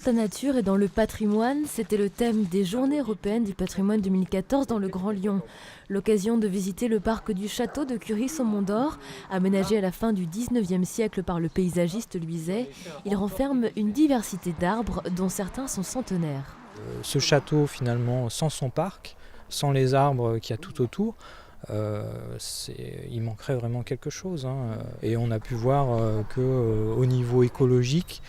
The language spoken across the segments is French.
toute la nature et dans le patrimoine, c'était le thème des Journées européennes du patrimoine 2014 dans le Grand Lyon. L'occasion de visiter le parc du château de Curies-au-Mont-d'Or, aménagé à la fin du 19e siècle par le paysagiste Luizet. Il renferme une diversité d'arbres dont certains sont centenaires. Ce château, finalement, sans son parc, sans les arbres qu'il y a tout autour, il manquerait vraiment quelque chose. Et on a pu voir qu'au niveau écologique,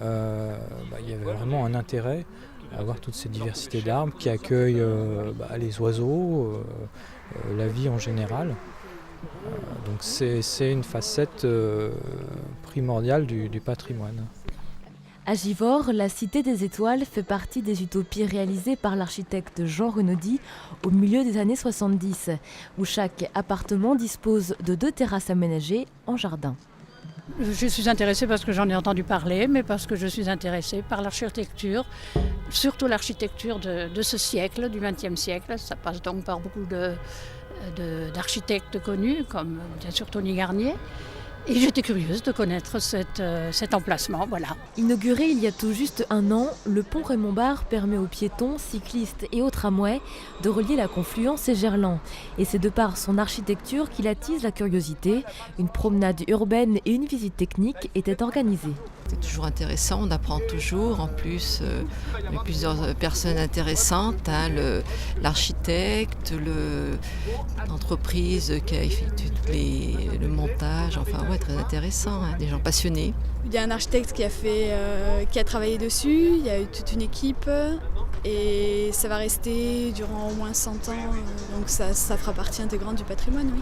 il y avait vraiment un intérêt à avoir toute cette diversité d'arbres qui accueillent les oiseaux, la vie en général. Donc c'est une facette primordiale du patrimoine. À Givors, la Cité des Étoiles fait partie des utopies réalisées par l'architecte Jean Renaudy au milieu des années 70, où chaque appartement dispose de 2 terrasses aménagées en jardin. Je suis intéressée parce que j'en ai entendu parler, mais parce que je suis intéressée par l'architecture, surtout l'architecture de ce siècle, du XXe siècle. Ça passe donc par beaucoup d'architectes connus, comme bien sûr Tony Garnier. Et j'étais curieuse de connaître cet emplacement, voilà. Inauguré il y a tout juste 1 an, le pont Raymond-Barre permet aux piétons, cyclistes et aux tramways de relier la Confluence et Gerland. Et c'est de par son architecture qu'il attise la curiosité. Une promenade urbaine et une visite technique étaient organisées. C'est toujours intéressant, on apprend toujours. En plus, il y a plusieurs personnes intéressantes, l'architecte, l'entreprise qui a effectué le montage, très intéressant, des gens passionnés. Il y a un architecte qui a travaillé dessus, il y a eu toute une équipe et ça va rester durant au moins 100 ans, donc ça fera partie intégrante du patrimoine, oui.